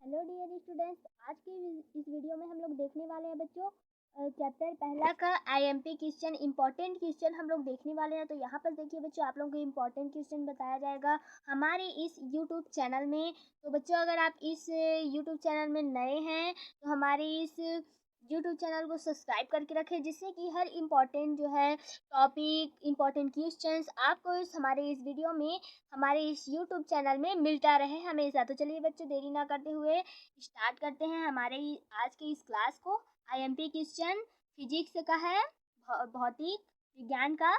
Hello dear students, आज के इस वीडियो में हम लोग देखने वाले हैं बच्चों चैप्टर पहला का आईएमपी क्वेश्चन इंपॉर्टेंट क्वेश्चन हम लोग देखने वाले हैं। तो यहाँ पर देखिए बच्चों, आप लोगों को इंपॉर्टेंट क्वेश्चन बताया जाएगा हमारे इस यूट्यूब चैनल में। तो बच्चों, अगर आप इस यूट्यूब चैनल में नए हैं तो हमारे इस यूट्यूब चैनल को सब्सक्राइब करके रखें, जिससे कि हर इम्पॉर्टेंट जो है टॉपिक, इम्पॉर्टेंट क्वेश्चंस आपको हमारे इस वीडियो में, हमारे इस यूट्यूब चैनल में मिलता रहे हमेशा। तो चलिए बच्चों, देरी ना करते हुए स्टार्ट करते हैं हमारे आज के इस क्लास को। आईएमपी क्वेश्चन फिजिक्स का है, भौतिक विज्ञान का।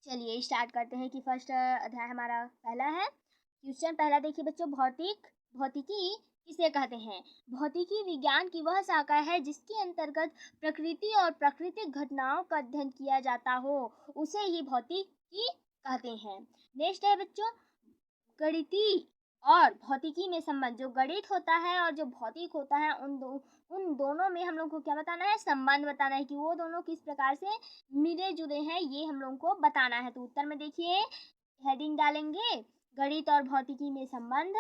चलिए स्टार्ट करते हैं कि फर्स्ट अध्याय हमारा पहला है। क्वेश्चन पहला देखिए बच्चों, भौतिकी किसे कहते हैं? भौतिकी विज्ञान की वह शाखा है जिसके अंतर्गत प्रकृति और प्राकृतिक घटनाओं का अध्ययन किया जाता हो, उसे ही भौतिकी कहते हैं। नेक्स्ट है बच्चों, गणितीय और भौतिकी में संबंध। जो गणित होता है और जो भौतिक होता है, उन दोनों में हम लोग को क्या बताना है? संबंध बताना है कि वो दोनों किस प्रकार से मिले जुले हैं, ये हम लोग को बताना है। तो उत्तर में देखिए हेडिंग डालेंगे, गणित और भौतिकी में संबंध।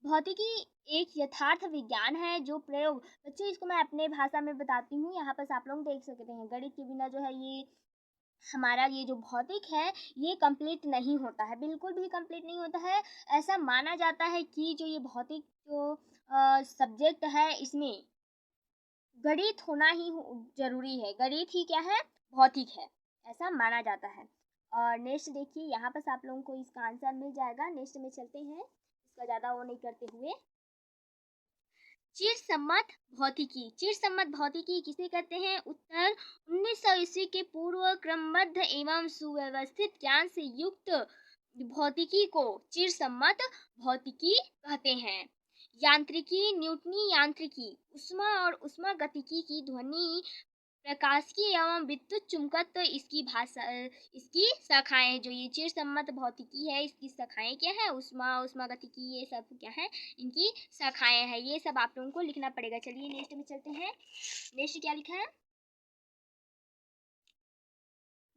भौतिकी एक यथार्थ विज्ञान है जो प्रयोग, बच्चों इसको मैं अपने भाषा में बताती हूँ, यहाँ पर आप लोग देख सकते हैं। गणित के बिना जो है ये हमारा ये जो भौतिक है ये कंप्लीट नहीं होता है, बिल्कुल भी कंप्लीट नहीं होता है। ऐसा माना जाता है कि जो ये भौतिक जो सब्जेक्ट है, इसमें गणित होना ही जरूरी है। गणित ही क्या है? भौतिक है, ऐसा माना जाता है। और नेक्स्ट देखिए, यहाँ पर आप लोगों को इसका आंसर मिल जाएगा। नेक्स्ट में चलते हैं, इसका ज़्यादा वो नहीं करते हुए। चिरसम्मत भौतिकी किसे कहते हैं? उत्तर 1900 ईस्वी के पूर्व क्रमबद्ध एवं सुव्यवस्थित ज्ञान से युक्त भौतिकी को चिरसम्मत भौतिकी कहते हैं। यांत्रिकी, न्यूटनी यांत्रिकी, उष्मा और उष्मागतिकी की ध्वनि, प्रकाशिकी एवं विद्युत चुंबकत्व इसकी शाखाएं हैं। जो ये चिरसम्मत भौतिकी है, इसकी शाखाएं क्या है? उष्मागतिकी, ये सब क्या है? इनकी शाखाएं हैं। ये सब आप लोगों को लिखना पड़ेगा। चलिए नेक्स्ट में चलते हैं। नेक्स्ट क्या लिखा है?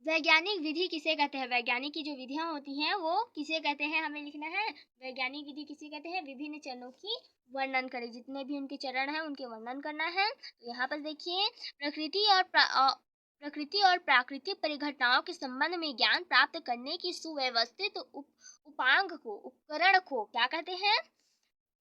वैज्ञानिक विधि किसे कहते हैं? वैज्ञानिक की जो विधियां होती हैं वो किसे कहते हैं, हमें लिखना है। वैज्ञानिक विधि किसे कहते हैं? विभिन्न चरणों की वर्णन करें, जितने भी उनके चरण हैं उनके वर्णन करना है। तो यहाँ पर देखिए, प्रकृति और प्राकृतिक परिघटनाओं के संबंध में ज्ञान प्राप्त करने की सुव्यवस्थित उपांग को, उपकरण को क्या कहते हैं?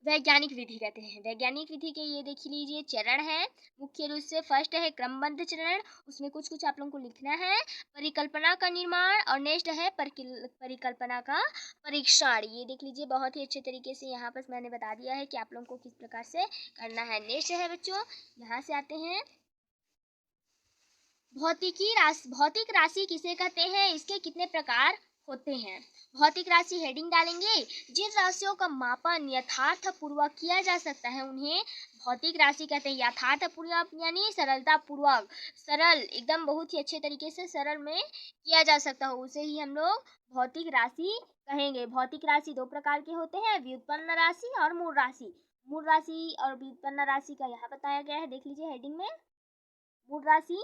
वैज्ञानिक विधि कहते हैं। वैज्ञानिक विधि के ये देख लीजिए चरण है, मुख्य रूप से फर्स्ट है क्रमबद्ध चरण, उसमें कुछ आप लोगों को लिखना है। परिकल्पना का निर्माण, और नेक्स्ट है परिकल्पना का परीक्षण। ये देख लीजिए, बहुत ही अच्छे तरीके से यहाँ पर मैंने बता दिया है कि आप लोगों को किस प्रकार से करना है। नेक्स्ट है बच्चों, यहाँ से आते हैं, भौतिक राशि किसे कहते हैं? इसके कितने प्रकार होते हैं? भौतिक राशि हेडिंग डालेंगे, जिन राशियों का मापन यथार्थ पूर्वक किया जा सकता है उन्हें भौतिक राशि कहते हैं। यथार्थ पूर्वक यानी सरलता पूर्वक, सरल एकदम बहुत ही अच्छे तरीके से सरल में किया जा सकता हो, उसे ही हम लोग भौतिक राशि कहेंगे। भौतिक राशि दो प्रकार के होते हैं, व्युत्पन्न राशि और मूल राशि। मूल राशि और व्युत्पन्न राशि का यहाँ बताया गया है, देख लीजिए हेडिंग में। मूल राशि,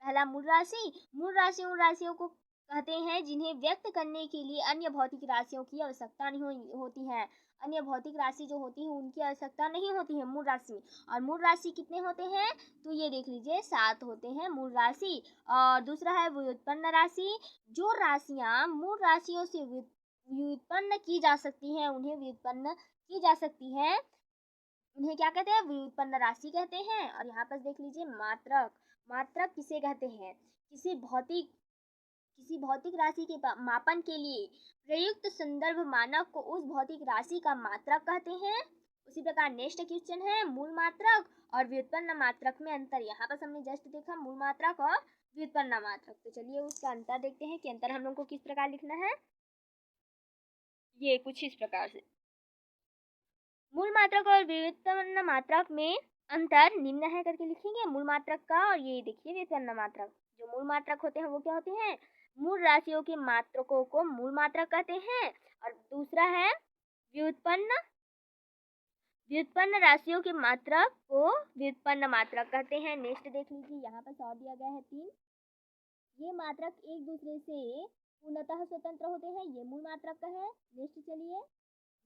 पहला मूल राशि उन राशियों को कहते हैं जिन्हें व्यक्त करने के लिए अन्य भौतिक राशियों की आवश्यकता नहीं होती है। अन्य भौतिक राशि जो होती है उनकी आवश्यकता नहीं होती है मूल राशि में। और मूल राशि कितने होते हैं? तो ये देख लीजिए 7 होते हैं मूल राशि। और दूसरा है व्युत्पन्न राशि, जो राशियां मूल राशियों से व्युत्पन्न की जा सकती हैं, उन्हें व्युत्पन्न की जा सकती है, उन्हें क्या कहते हैं? व्युत्पन्न राशि कहते हैं। और यहाँ पर देख लीजिए मात्रक, मात्रक किसे कहते हैं? किसी भौतिक राशि के मापन के लिए प्रयुक्त संदर्भ मानक को उस भौतिक राशि का मात्रक कहते हैं। उसी प्रकार नेक्स्ट क्वेश्चन है, मूल मात्रक और व्युत्पन्न मात्रक में अंतर। यहाँ पर हमने जस्ट देखा मूल मात्रक और व्युत्पन्न मात्रक। तो चलिए उसका अंतर देखते हैं कि अंतर हम लोग को किस प्रकार लिखना है। ये कुछ इस प्रकार से, मूल मात्रक और व्युत्पन्न मात्रक में अंतर निम्न है करके लिखेंगे मूल मात्रक का। और ये देखिए व्युत्पन्न मात्रक, जो मूल मात्रक होते हैं वो क्या होते हैं? मूल राशियों के मात्रकों को मूल मात्रक कहते हैं। और दूसरा है व्युत्पन्न व्युत्पन्न राशियों के मात्रक को व्युत्पन्न मात्रक कहते हैं। नेक्स्ट देख लीजिए, यहाँ पर और दिया गया है 3। ये मात्रक एक दूसरे से पूर्णतः स्वतंत्र होते हैं, ये मूल मात्रक का है। नेक्स्ट चलिए,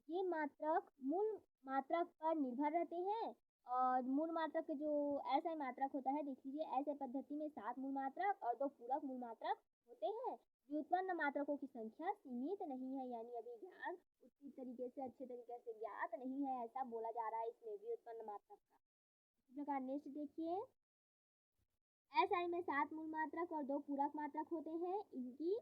ये मात्रक मूल मात्रक पर निर्भर रहते हैं। और मूल मात्रक के जो ऐसा मात्रक होता है, देख लीजिए, ऐसे पद्धति में 7 मूल मात्रक और 2 पूरक मूल मात्रक होते हैं। व्युत्पन्न मात्रकों की संख्या सीमित नहीं है, यानी अभी ज्ञात उसी तरीके से अच्छे तरीके से ज्ञात नहीं है, ऐसा बोला जा रहा है इसमें व्युत्पन्न मात्रक का। इस प्रकार नेक्स्ट देखिए, SI में 7 मूल मात्रक और 2 पूरक मात्रक होते हैं। इनकी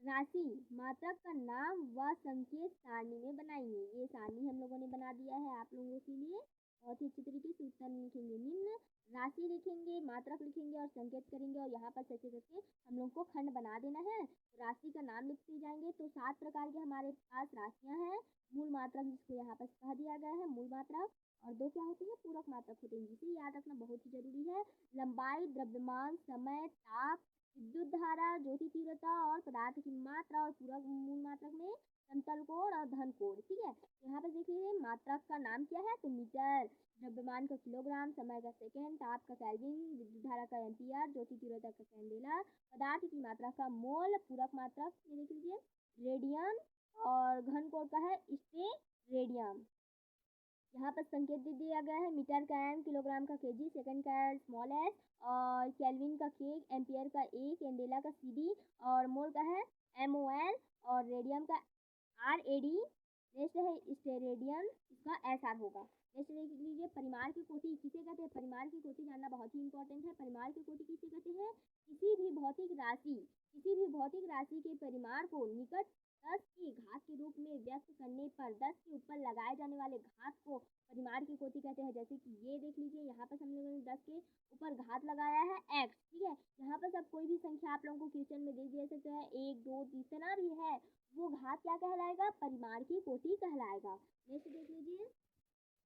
राशि मात्रक का नाम व संकेत सारणी में बनाइए। ये सारणी हम लोगों ने बना दिया है आप लोगों के लिए। बहुत ही अच्छी तरीके से उत्तर लिखेंगे। निम्न राशि लिखेंगे, मात्रक लिखेंगे और संकेत करेंगे, और यहाँ पर ऐसे करके हम लोग को खंड बना देना है। राशि का नाम लिखते जाएंगे। तो 7 प्रकार के हमारे पास राशियाँ हैं। मूल मात्रक जिसको यहाँ पर कह दिया गया है मूल मात्रक, और 2 क्या होते हैं, पूरक मात्रक होते हैं, जिसे याद रखना बहुत ही जरूरी है। लंबाई, द्रव्यमान, समय, ताप, विद्युत धारा, ज्योति तीव्रता और पदार्थ की मात्रा, और पूरक मूल मात्रक में समतल कोण और धन कोण। ठीक है, यहाँ पर देख लीजिए मात्रक का नाम क्या है, तो मीटर, द्रव्यमान का किलोग्राम, समय का सेकेंड, ताप का केल्विन, विद्युत धारा का एम्पियर, ज्योति तीव्रता का कैंडेला, पदार्थ की मात्रा का मोल, पूरक मात्रक ये देख लीजिए रेडियन, और घन कोण का है स्टेरेडियन। यहाँ पर संकेत दे दिया गया है, मीटर का एम, किलोग्राम का केजी, सेकंड का स्मॉल एस, और केल्विन का के, एम्पियर का ए, कैंडेला का सीडी, और मोल का है MOL, और रेडियम का RAD। नेक्स्ट है स्टेरेडियन, इसका SR होगा। नेक्स्ट देख लीजिए, परिमाण की कोटि किसे कहते हैं। परिमाण की कोटि जानना बहुत ही इंपॉर्टेंट है। परिमाण की कोटि किसे कहते हैं, किसी भी भौतिक राशि के परिमाण को निकट 10 की घात के रूप में व्यक्त करने पर 10 के ऊपर लगाए जाने वाले घात को परिमाण की कोटि कहते हैं। जैसे कि ये देख लीजिए, यहाँ पर हम लोगों ने 10 के ऊपर घात लगाया है x। ठीक है, यहाँ पर सब कोई भी संख्या आप लोगों को क्वेश्चन में दे सकते हैं, 1 2 जितना भी है वो घात क्या कहलाएगा, परिमाण की कोटि कहलाएगा। नेक्स्ट देख लीजिए,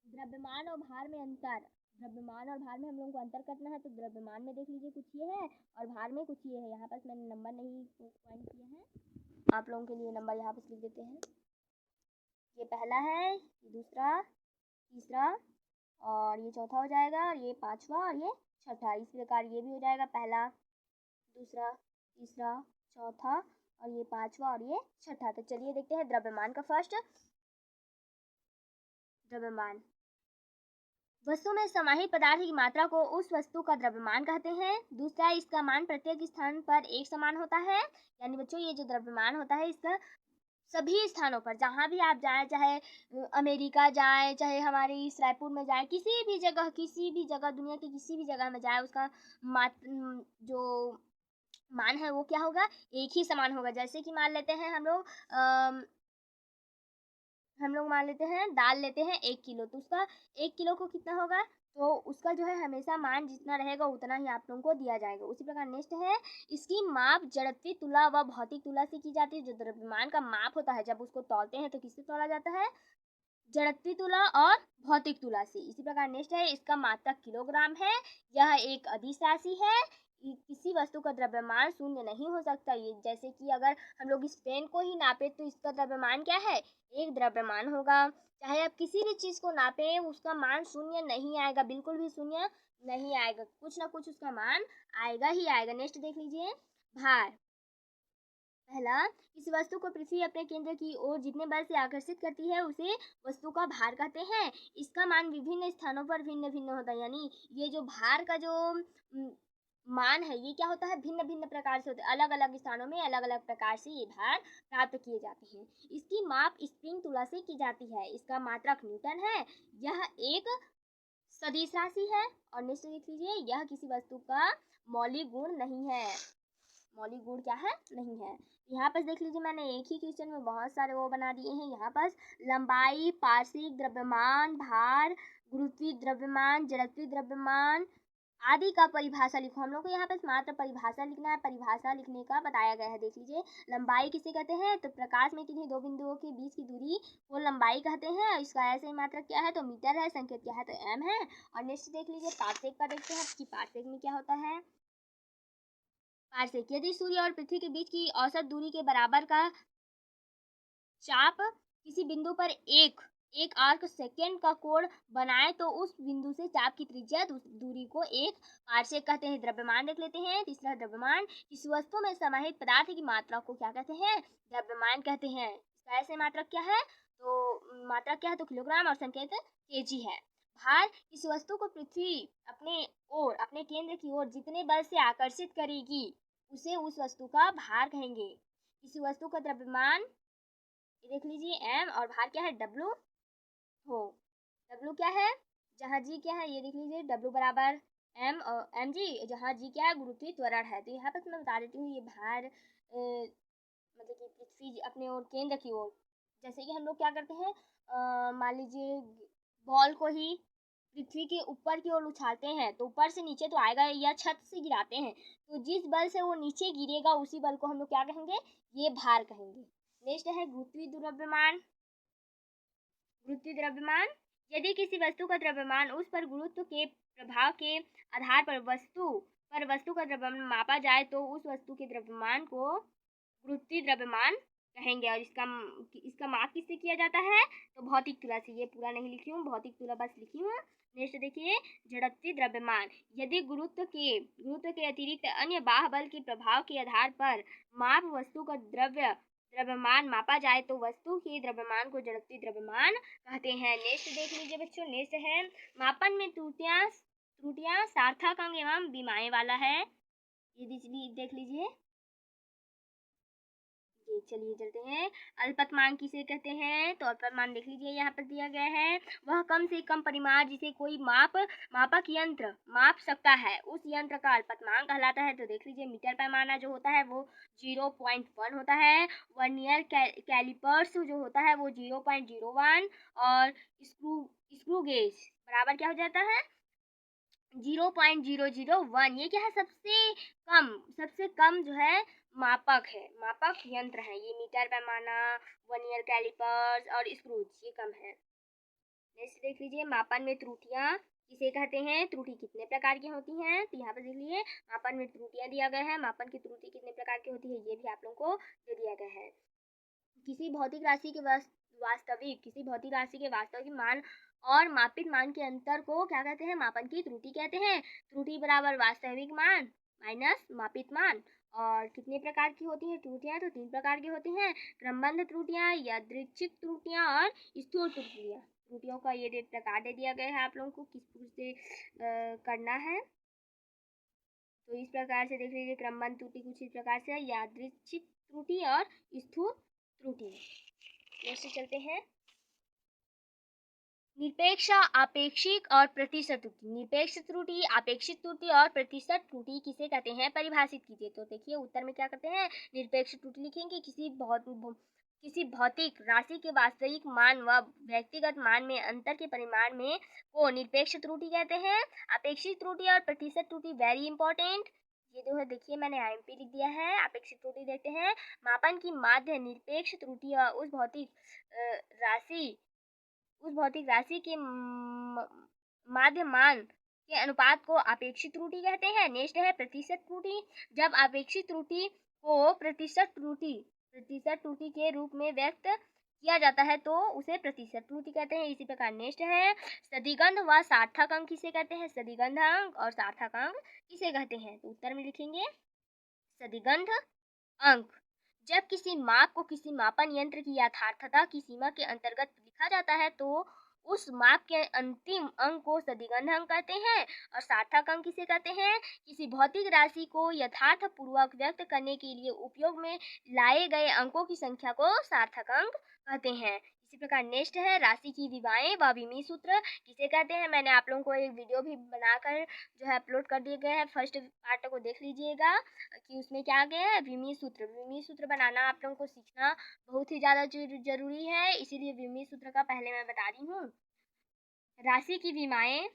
द्रव्यमान और भार में अंतर। द्रव्यमान और भार में हम लोगों को अंतर करना है। तो द्रव्यमान में देख लीजिए कुछ ये है, और भार में कुछ ये है। यहाँ पर मैंने नंबर नहीं पॉइंट किए हैं, आप लोगों के लिए नंबर यहाँ पर लिख देते हैं। ये पहला है, ये दूसरा, तीसरा, और ये चौथा हो जाएगा, और ये पांचवा, और ये छठा। इस प्रकार ये भी हो जाएगा, पहला, दूसरा, तीसरा, चौथा, और ये पांचवा, और ये छठा। तो चलिए देखते हैं द्रव्यमान का। फर्स्ट, द्रव्यमान वस्तु में समाहित पदार्थ की मात्रा को उस वस्तु का द्रव्यमान कहते हैं। दूसरा, इसका मान प्रत्येक स्थान पर एक समान होता है। यानी बच्चों, ये जो द्रव्यमान होता है इसका सभी स्थानों पर, जहाँ भी आप जाएं, चाहे अमेरिका जाएं, चाहे हमारे इस रायपुर में जाएं, किसी भी जगह दुनिया की किसी भी जगह में जाएं, उसका जो मान है वो क्या होगा, एक ही समान होगा। जैसे कि मान लेते हैं हम लोग मान लेते हैं दाल लेते हैं 1 किलो, तो उसका 1 किलो को कितना होगा, तो उसका जो है हमेशा मान जितना रहेगा उतना ही आप लोगों को दिया जाएगा। उसी प्रकार नेक्स्ट है, इसकी माप जड़त्वीय तुला व भौतिक तुला से की जाती है। जो द्रव्यमान का माप होता है, जब उसको तौलते हैं तो किससे तौला जाता है, जड़त्वीय तुला और भौतिक तुला से। इसी प्रकार नेक्स्ट है, इसका मात्रक किलोग्राम है। यह एक अदिश राशि है। किसी वस्तु का द्रव्यमान शून्य नहीं हो सकता। ये जैसे कि अगर हम लोग इस पेन को ही नापे तो इसका द्रव्यमान क्या है, एक द्रव्यमान होगा। चाहे आप किसी भी चीज को नापे, उसका मान शून्य नहीं आएगा, बिल्कुल भी शून्य नहीं आएगा, कुछ ना कुछ उसका मान आएगा ही आएगा। नेक्स्ट देख लीजिए, भार। पहला, किसी वस्तु को पृथ्वी अपने केंद्र की ओर जितने बल से आकर्षित करती है उसे वस्तु का भार कहते हैं। इसका मान विभिन्न स्थानों पर भिन्न भिन्न होता है। यानी ये जो भार का जो मान है, ये क्या होता है, भिन्न भिन्न प्रकार से होता है। अलग अलग स्थानों में अलग अलग प्रकार से ये भार प्राप्त किए जाते हैं। इसकी माप स्प्रिंग तुला से की जाती है। इसका मात्रक न्यूटन है। यह एक सदिश राशि है। और नेक्स्ट देख लीजिए, यह किसी वस्तु का मौलिक गुण नहीं है। मौलिक गुण क्या है, नहीं है। यहाँ पर देख लीजिए, मैंने एक ही क्वेश्चन में बहुत सारे वो बना दिए हैं। यहाँ पर लंबाई, पार्श्विक द्रव्यमान, भार, गुरुत्वीय द्रव्यमान, जड़त्वीय द्रव्यमान आदि का परिभाषा लिखो। हम लोग को यहाँ पर मात्र परिभाषा लिखना है। परिभाषा लिखने का बताया गया है, देख लीजिए। लंबाई किसे कहते हैं, तो प्रकाश में किन्हीं दो बिंदुओं के बीच की दूरी को लंबाई कहते हैं। इसका ऐसे ही मात्रक क्या है, तो मीटर है। संकेत क्या है, तो m है। और नेक्स्ट देख लीजिए, पार्सेक का देखते हैं कि पार्सेक में क्या होता है। पार्सेक, यदि सूर्य और पृथ्वी के बीच की औसत दूरी के बराबर का चाप किसी बिंदु पर एक आर्क सेकेंड का कोण बनाए तो उस बिंदु से चाप की त्रिज्या दूरी को एक पार्सेक कहते हैं। द्रव्यमान देख लेते हैं। तीसरा, द्रव्यमान, किसी वस्तु में समाहित पदार्थ की मात्रा को क्या कहते हैं, द्रव्यमान कहते हैं। इसका ऐसे मात्रक क्या है, तो मात्रा क्या है, तो किलोग्राम, और संकेत केजी है। भार, किसी वस्तु को पृथ्वी अपने ओर, अपने केंद्र की ओर जितने बल से आकर्षित करेगी उसे उस वस्तु का भार कहेंगे। किसी वस्तु का द्रव्यमान, ये देख लीजिए m, और भार क्या है w हो। w क्या है, जहाँ g क्या है, ये देख लीजिए w बराबर m और mg, जहाँ g क्या है, गुरुत्वीय त्वरण है। तो यहाँ पर मैं बता देती हूँ, ये भार मतलब कि पृथ्वी अपने ओर, केंद्र की ओर, जैसे कि हम लोग क्या करते हैं, मान लीजिए बॉल को ही पृथ्वी के ऊपर की ओर उछालते हैं तो ऊपर से नीचे तो आएगा, या छत से गिराते हैं तो जिस बल से वो नीचे गिरेगा उसी बल को हम लोग क्या कहेंगे, ये भार कहेंगे। नेक्स्ट है गुरुत्वीय द्रव्यमान। गुरुत्वीय द्रव्यमान, यदि किसी वस्तु का द्रव्यमान उस पर गुरुत्व के प्रभाव के आधार पर वस्तु का द्रव्यमान मापा जाए तो उस वस्तु के द्रव्यमान को गुरुत्वीय द्रव्यमान कहेंगे। और इसका माप किससे किया जाता है, तो भौतिक तुला से। ये पूरा नहीं लिखी हूँ, भौतिक तुला बस लिखी हूँ। नेक्स्ट देखिए जड़त्वीय द्रव्यमान, यदि गुरुत्व के अतिरिक्त अन्य बाह्य बल के प्रभाव के आधार पर माप वस्तु का द्रव्यमान मापा जाए तो वस्तु के द्रव्यमान को जड़त्वीय द्रव्यमान कहते हैं। नेक्स्ट देख लीजिए बच्चों, नेक्स्ट है मापन में त्रुटियां सार्थक अंक एवं विमाएं वाला है। ये देख लीजिए। चलिए चलते हैं, अल्पतमांक किसे कहते हैं, तो अल्पतमांक देख लीजिए यहाँ पर दिया गया है, वह कम से कम परिमाण जिसे कोई मापक यंत्र माप सकता है उस यंत्र का अल्पतमांक कहलाता है। तो देख लीजिए मीटर पैमाना जो होता है वो 0.1 होता है, वर्नियर कैलिपर्स जो होता है वो 0.01, और स्क्रू गेज बराबर क्या हो जाता है, 0.001। ये क्या है, सबसे कम जो है मापक यंत्र है। ये मीटर पैमाना, वर्नियर कैलिपर्स और स्क्रूज ये कम है। नेक्स्ट देख लीजिए, मापन में त्रुटियां किसे कहते हैं, त्रुटि कितने प्रकार की होती हैं, तो यहाँ पर देख लीजिए मापन में त्रुटियां दिया गया है, मापन की त्रुटि कितने प्रकार की होती है ये भी आप लोगों को दे दिया गया है। किसी भौतिक राशि के वास्तविक मान और मापित मान के अंतर को क्या कहते हैं, मापन की त्रुटि कहते हैं। त्रुटि बराबर वास्तविक मान माइनस मापित मान। और कितने प्रकार की होती हैं त्रुटियां, तो 3 प्रकार की होती हैं, क्रमबद्ध त्रुटियां, यादृच्छिक त्रुटियां और स्थूल त्रुटियां। त्रुटियों का ये प्रकार दे दिया गया है आप लोगों को किस से करना है। तो इस प्रकार से देख लीजिए, क्रमबद्ध त्रुटि कुछ इस प्रकार से, यादृच्छिक त्रुटि और स्थूल त्रुटि। नेक्स्ट चलते हैं, निरपेक्ष, आपेक्षिक और प्रतिशत त्रुटि। निरपेक्ष त्रुटि, आपेक्षिक त्रुटि और प्रतिशत त्रुटि किसे कहते हैं, परिभाषित कीजिए। तो देखिए उत्तर में क्या करते हैं, निरपेक्ष त्रुटि लिखेंगे, किसी भौतिक राशि के वास्तविक मान व व्यक्तिगत मान में अंतर के परिमाण में को निरपेक्ष त्रुटि कहते हैं। आपेक्षिक त्रुटि और प्रतिशत त्रुटि वेरी इंपॉर्टेंट, ये जो है देखिए मैंने IMP लिख दिया है। आपेक्षिक त्रुटि देखते हैं, मापन की माध्य निरपेक्ष त्रुटि उस भौतिक राशि के माध्य मान के अनुपात को आपेक्षिक त्रुटि कहते हैं। नेक्स्ट है प्रतिशत त्रुटि, जब आपेक्षिक त्रुटि को प्रतिशत त्रुटि के रूप में व्यक्त किया जाता है तो उसे प्रतिशत त्रुटि कहते हैं। इसी प्रकार नेक्स्ट है सदिगंध व सार्थक अंक किसे कहते हैं, सदिगंध अंक और सार्थक अंक किसे कहते हैं, तो उत्तर में लिखेंगे सदिगंध अंक, जब किसी माप को किसी मापन यंत्र की यथार्थता की सीमा के अंतर्गत लिखा जाता है तो उस माप के अंतिम अंक को सदिगंध अंक कहते हैं। और सार्थक अंक किसे कहते हैं, किसी भौतिक राशि को यथार्थ पूर्वक व्यक्त करने के लिए उपयोग में लाए गए अंकों की संख्या को सार्थक अंक कहते हैं। इसी प्रकार नेक्स्ट है राशि की विमाएं व विमीय सूत्र किसे कहते हैं। मैंने आप लोगों को एक वीडियो भी बनाकर जो है अपलोड कर दिए गए हैं, फर्स्ट पार्ट को देख लीजिएगा कि उसमें क्या गया है, विमीय सूत्र बनाना आप लोगों को सीखना बहुत ही ज़्यादा जरूरी है, इसीलिए विमीय सूत्र का पहले मैं बता रही हूँ। राशि की विमाएं,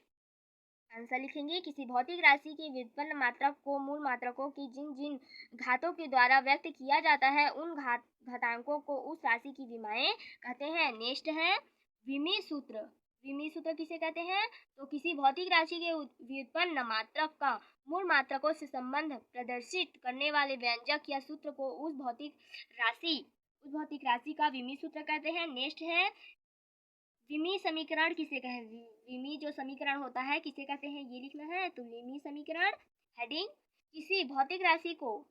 आंसर लिखेंगे, किसी भौतिक राशि की व्युत्पन्न मात्रक को मूल मात्रकों की जिन घातों के द्वारा व्यक्त किया जाता है उन घातांकों को उस राशि की विमाएं कहते हैं। नेक्स्ट है विमीय सूत्र किसे कहते हैं, तो किसी भौतिक राशि के व्युत्पन्न मात्रक का मूल मात्रकों से संबंध प्रदर्शित करने वाले व्यंजक या सूत्र को उस भौतिक राशि का विमीय सूत्र कहते हैं। नेक्स्ट है विमीय समीकरण किसे कहते हैं, विमीय जो समीकरण होता है किसे कहते हैं ये लिखना है, तो विमीय समीकरण हेडिंग, किसी भौतिक राशि को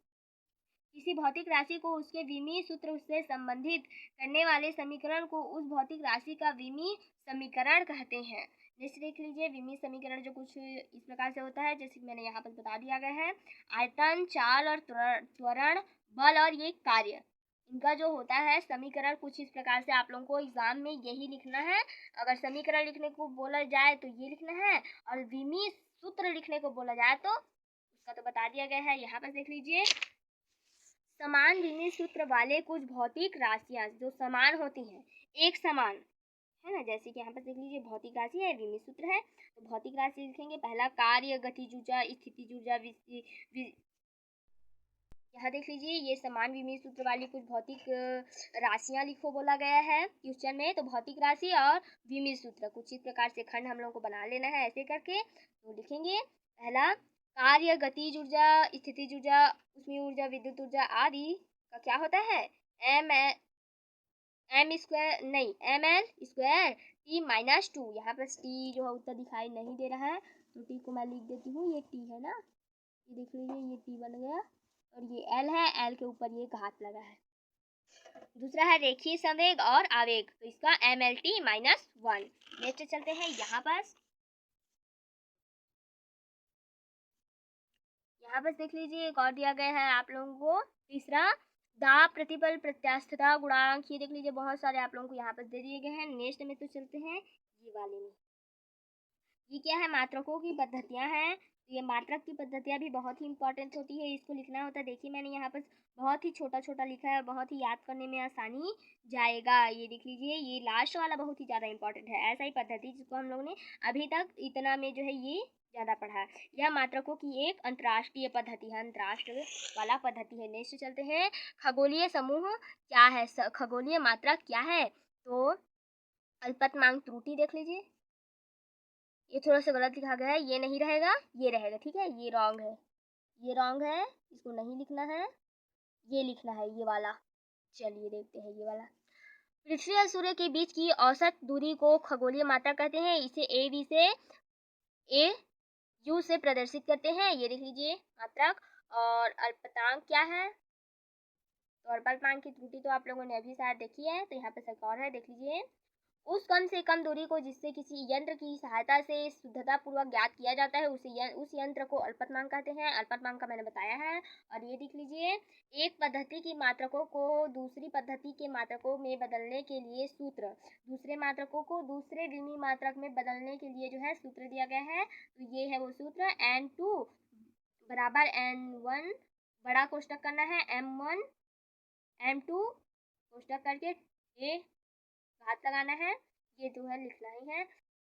किसी भौतिक राशि को उसके विमीय सूत्र से संबंधित करने वाले समीकरण को उस भौतिक राशि का विमीय समीकरण कहते हैं। जैसे देख लीजिए, विमीय समीकरण जो कुछ इस प्रकार से होता है, जैसे कि मैंने यहाँ पर बता दिया गया है। आयतन, चाल और त्वरण, बल और ये कार्य, इनका जो होता है समीकरण कुछ इस प्रकार से आप लोगों को एग्जाम में यही लिखना है। अगर समीकरण लिखने को बोला जाए तो ये लिखना है, और विमीय सूत्र लिखने को बोला जाए तो उसका तो बता दिया गया है। यहाँ पर देख लीजिए, समान विमीय सूत्र वाले कुछ भौतिक राशियां जो समान होती हैं, एक समान है ना, जैसे कि यहाँ पर देख लीजिए, भौतिक राशि है, विमीय सूत्र है, तो भौतिक राशि लिखेंगे पहला कार्य, गतिज ऊर्जा, स्थितिज ऊर्जा, यहाँ देख लीजिए, ये समान विमीय सूत्र वाली कुछ भौतिक राशियां लिखो बोला गया है क्वेश्चन में। तो भौतिक राशि और विमीय सूत्र कुछ इस प्रकार से खंड हम लोग को बना लेना है ऐसे करके। तो लिखेंगे पहला कार्य, गतिज ऊर्जा, स्थितिज ऊर्जा, ऊष्मीय ऊर्जा, विद्युत ऊर्जा आदि का क्या होता है, एम स्क्वायर नहीं M L square T minus 2। यहाँ पर टी जो है उत्तर दिखाई नहीं दे रहा है, तो टी को मैं लिख देती हूँ, ये टी है ना, ये देख लीजिए, ये टी बन गया, और ये एल है, एल के ऊपर ये घात लगा है। दूसरा है रेखीय संवेग और आवेग, तो इसका M L T minus 1। Next चलते हैं, यहाँ पर देख लीजिए, एक और दिया गया है आप लोगों को, तीसरा दाब, प्रतिबल, प्रत्यास्थता गुणांक, ये देख लीजिए बहुत सारे आप लोगों को यहाँ पर दे दिए गए हैं। नेक्स्ट में तो चलते हैं ये वाले में, ये क्या है, मात्रकों की पद्धतियाँ हैं। तो ये मात्रक की पद्धतियाँ भी बहुत ही इंपॉर्टेंट होती है, इसको लिखना होता है। देखिए मैंने यहाँ पर बहुत ही छोटा छोटा लिखा है, बहुत ही याद करने में आसानी जाएगा। ये देख लीजिए, ये लास्ट वाला बहुत ही ज़्यादा इंपॉर्टेंट है, ऐसा ही पद्धति जिसको हम लोगों ने अभी तक इतना में जो है ये ज़्यादा पढ़ा है। यह मात्रकों की एक अंतर्राष्ट्रीय पद्धति है, अंतर्राष्ट्रीय वाला पद्धति है। नेक्स्ट चलते हैं, खगोलीय समूह क्या है, खगोलीय मात्रक क्या है, तो अल्पतमांक त्रुटि देख लीजिए, ये थोड़ा सा गलत लिखा गया है, ये नहीं रहेगा, ये रहेगा, ठीक है, ये रॉन्ग है, ये रॉन्ग है, इसको नहीं लिखना है, ये लिखना है, ये वाला। चलिए देखते हैं ये वाला। पृथ्वी और सूर्य के बीच की औसत दूरी को खगोलीय मात्रा कहते हैं, इसे ए यू से प्रदर्शित करते हैं, ये देख लीजिए मात्रक। और अल्पतमांक क्या है, तो अल्पतमांक की त्रुटि तो आप लोगों ने अभी शायद देखी है, तो यहाँ पे एक और है, देख लीजिए, उस कम से कम दूरी को जिससे किसी यंत्र की सहायता से शुद्धता पूर्वक ज्ञात किया जाता है उस यंत्र को अल्पतमांक कहते हैं। अल्पतमांक का मैंने बताया है। और ये देख लीजिए, एक पद्धति की मात्रकों को दूसरी पद्धति के मात्रकों में बदलने के लिए सूत्र, दूसरे मात्रकों को दूसरे विमीय मात्रक में बदलने के लिए जो है सूत्र दिया गया है, तो ये है वो सूत्र, n2 बराबर n1 बड़ा कोष्टक करना है, m1 m2 कोष्टक करके ये घात लगाना है, ये जो है लिखना ही है।